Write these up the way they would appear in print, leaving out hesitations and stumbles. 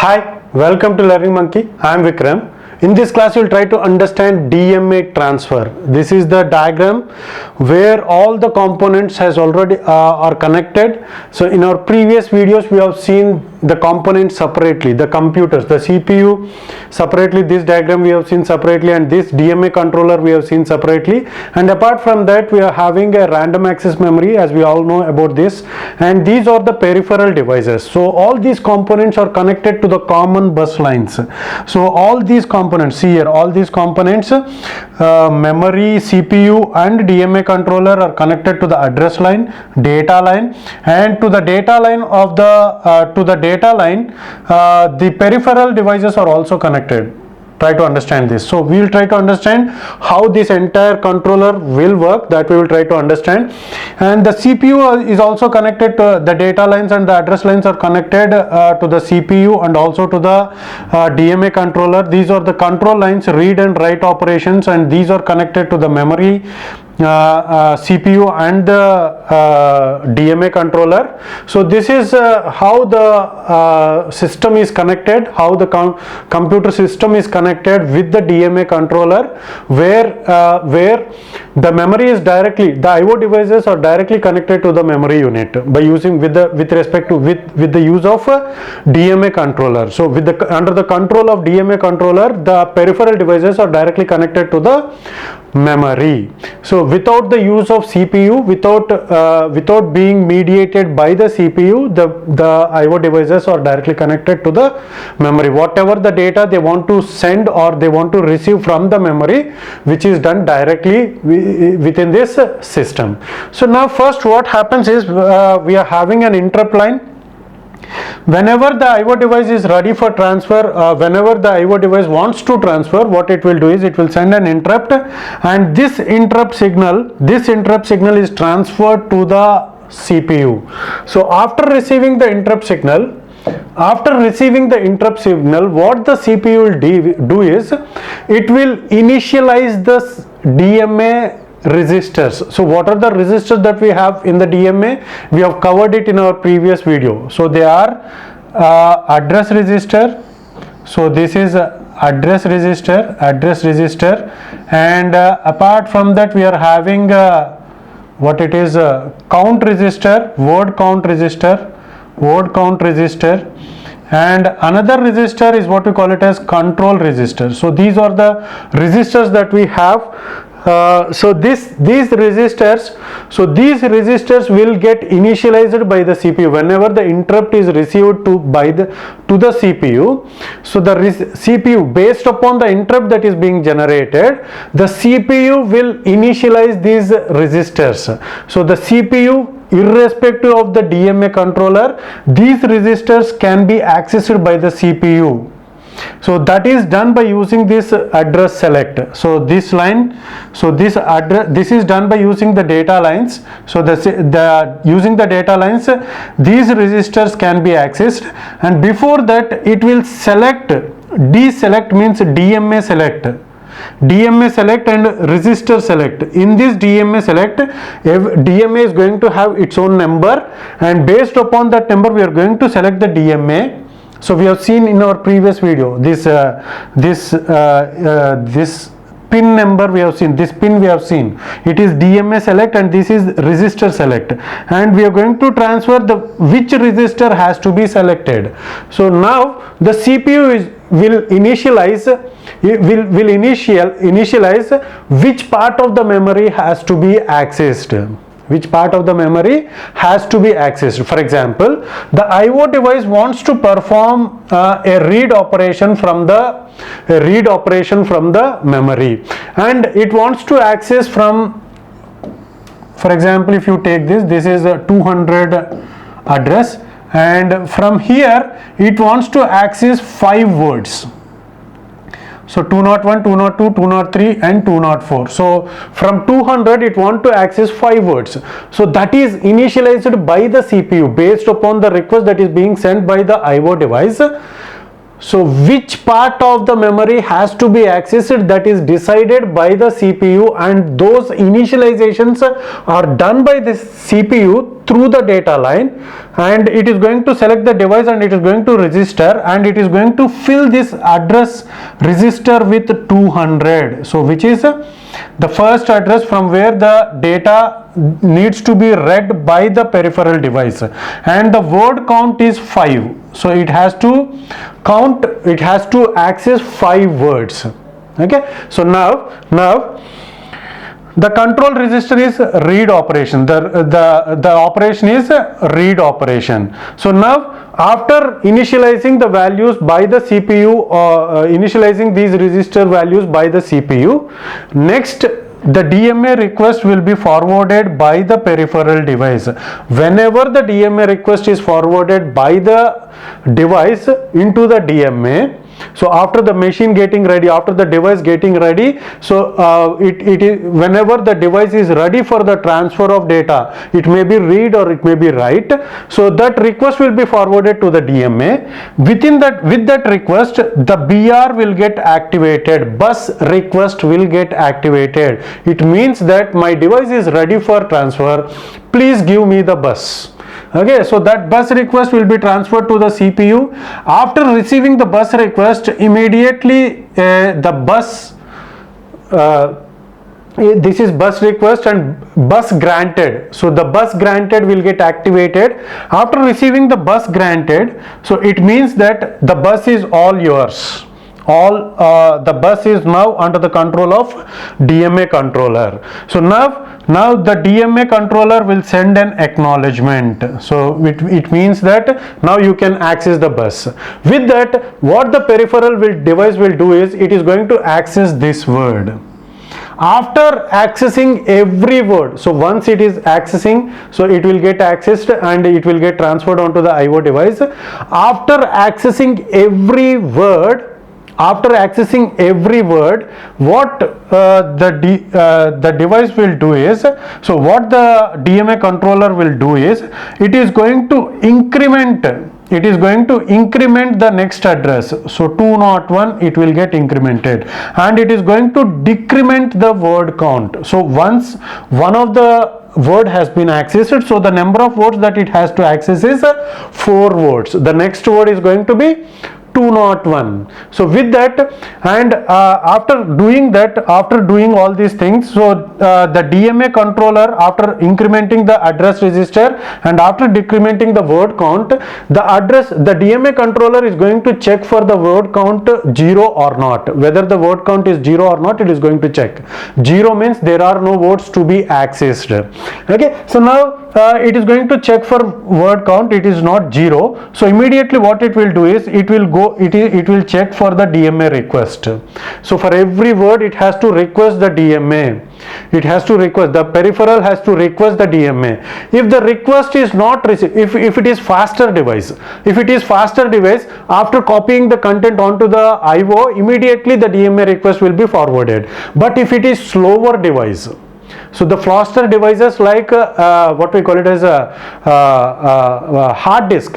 Hi, welcome to Learning Monkey. I am Vikram. In this class, we will try to understand DMA transfer. This is the diagram where all the components has already are connected. So in our previous videos, we have seen the components separately, the computers, the CPU separately, this diagram we have seen separately, and this DMA controller we have seen separately. And apart from that, we are having a random access memory, as we all know about this, and these are the peripheral devices. So all these components are connected to the common bus lines. So all these components, see here, all these components, memory, CPU and DMA controller are connected to the address line, data line, and to the data line of the the peripheral devices are also connected. Try to understand this. So we will try to understand how this entire controller will work, that we will try to understand. And the CPU is also connected to the data lines, and the address lines are connected to the CPU and also to the DMA controller. These are the control lines, read and write operations, and these are connected to the memory, CPU and the DMA controller. So this is how the system is connected, how the computer system is connected with the DMA controller, where the memory is directly, the IO devices are directly connected to the memory unit by using with the use of DMA controller. So under the control of DMA controller, the peripheral devices are directly connected to the memory. So without the use of CPU, without being mediated by the CPU, the IO devices are directly connected to the memory. Whatever the data they want to send or they want to receive from the memory, which is done directly within this system. So now first what happens is we are having an interrupt line. Whenever the IO device is ready for transfer, whenever the IO device wants to transfer, what it will do is it will send an interrupt, and this interrupt signal is transferred to the CPU. So after receiving the interrupt signal, what the CPU will do is it will initialize the DMA resistors. So what are the resistors that we have in the DMA? We have covered it in our previous video. So they are address resistor. So this is address resistor, and apart from that we are having what it is, count resistor, word count resistor, and another resistor is what we call it as control resistor. So these are the resistors that we have. So these resistors will get initialized by the CPU whenever the interrupt is received to the CPU. So the CPU, based upon the interrupt that is being generated, the CPU will initialize these resistors. So the CPU, irrespective of the DMA controller, these resistors can be accessed by the CPU. So that is done by using this address select. So this line, this is done by using the data lines. So using the data lines, these resistors can be accessed, and before that it will select. Deselect means DMA select and resistor select. In this DMA select, DMA is going to have its own number, and based upon that number we are going to select the DMA. So we have seen in our previous video this pin number we have seen, it is DMA select and this is resistor select, and we are going to transfer which resistor has to be selected. So now the CPU will initialize which part of the memory has to be accessed. For example, the IO device wants to perform a read operation from the memory, and it wants to access from, for example, if you take this is a 200 address, and from here it wants to access 5 words. So 201, 202, 203 and 204. So from 200 it wants to access 5 words. So that is initialized by the CPU based upon the request that is being sent by the IO device. So which part of the memory has to be accessed, that is decided by the CPU, and those initializations are done by the CPU through the data line, and it is going to select the device and it is going to register, and it is going to fill this address register with 200. So which is the first address from where the data needs to be read by the peripheral device, and the word count is 5. So it has to count, it has to access 5 words. Okay, so now the control register is read operation. The operation is read operation. So now after initializing the values by the CPU, initializing these register values by the CPU, next the DMA request will be forwarded by the peripheral device. Whenever the DMA request is forwarded by the device into the DMA, so after the machine getting ready, after the device getting ready, so it is whenever the device is ready for the transfer of data, it may be read or it may be write, so that request will be forwarded to the DMA. With that request, the BR will get activated, bus request will get activated. It means that my device is ready for transfer, please give me the bus. Okay, so that bus request will be transferred to the CPU. After receiving the bus request, immediately the bus, this is bus request and bus granted. So the bus granted will get activated. After receiving the bus granted, so it means that the bus is all yours. The bus is now under the control of DMA controller. So now the DMA controller will send an acknowledgement. So it means that now you can access the bus. With that, what the peripheral device will do is, it is going to access this word. After accessing every word, so once it is accessing, so it will get accessed and it will get transferred onto the IO device. After accessing every word, what the device will do is, so what the DMA controller will do is, it is going to increment the next address. So 201, it will get incremented, and it is going to decrement the word count. So once one of the word has been accessed, so the number of words that it has to access is 4 words. The next word is going to be 201. So with that, and after doing all these things, so the DMA controller, after incrementing the address register and after decrementing the word count, the DMA controller is going to check for the word count 0 or not. Whether the word count is 0 or not, it is going to check. 0 means there are no words to be accessed. Okay, so now it is going to check for word count, it is not 0. So immediately what it will do is, it will check for the DMA request. So for every word it has to request the DMA. The peripheral has to request the DMA. If the request is not received, if it is faster device, after copying the content onto the IO, immediately the DMA request will be forwarded. But if it is slower device, so the faster devices like what we call it as a hard disk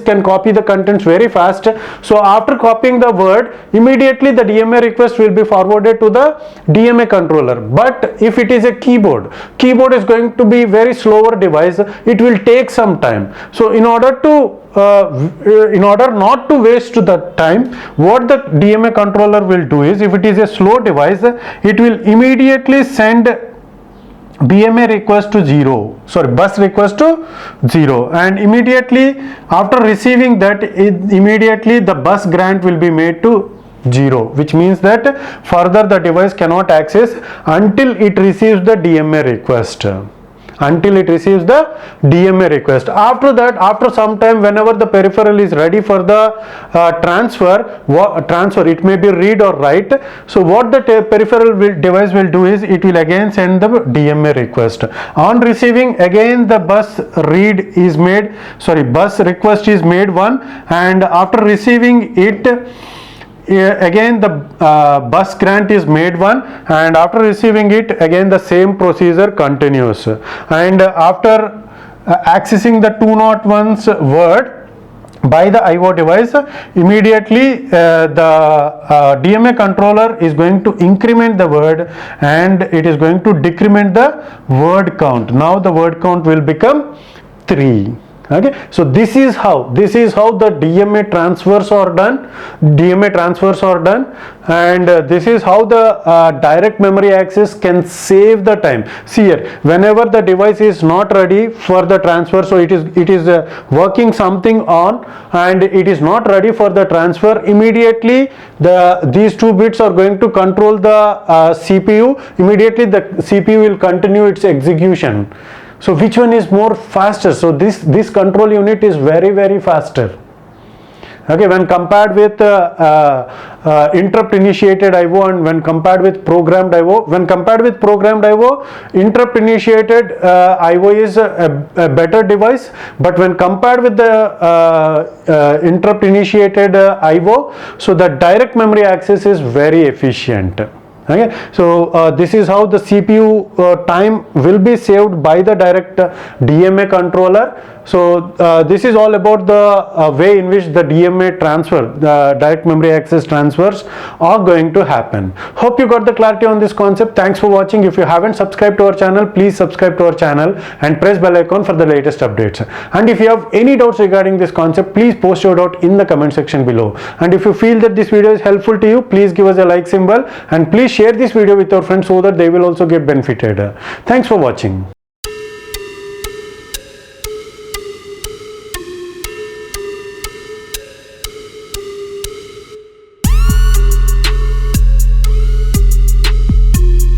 can copy the contents very fast. So after copying the word, immediately the DMA request will be forwarded to the DMA controller. But if it is a keyboard is going to be very slower device, it will take some time. So in order not to waste the time, what the DMA controller will do is, if it is a slow device, it will immediately send bus request to 0, and immediately after receiving that, immediately the bus grant will be made to 0, which means that further the device cannot access until it receives the DMA request. After that, after some time, whenever the peripheral is ready for the transfer, it may be read or write. So what the peripheral device will do is, it will again send the DMA request. On receiving, again the bus request is made one, and after receiving it, again the bus grant is made one, and after receiving it, again the same procedure continues. And after accessing the 201's word, by the IO device, immediately the DMA controller is going to increment the word and it is going to decrement the word count. Now the word count will become 3. Okay, so this is how the DMA transfers are done, and this is how the direct memory access can save the time. See here, whenever the device is not ready for the transfer, so it is working something on and it is not ready for the transfer, immediately these 2 bits are going to control the CPU. Immediately the CPU will continue its execution. So which one is more faster? So this control unit is very faster. Okay, when compared with interrupt initiated IO and when compared with programmed IO. When compared with programmed IO, interrupt initiated IO is a better device, but when compared with the interrupt initiated IO, so the direct memory access is very efficient. Okay, so this is how the CPU time will be saved by the direct DMA controller. So this is all about the way in which the DMA transfer, the direct memory access transfers are going to happen. Hope you got the clarity on this concept. Thanks for watching. If you haven't subscribed to our channel, please subscribe to our channel and press bell icon for the latest updates. And if you have any doubts regarding this concept, please post your doubt in the comment section below. And if you feel that this video is helpful to you, please give us a like symbol and please share this video with your friends so that they will also get benefited. Thanks for watching.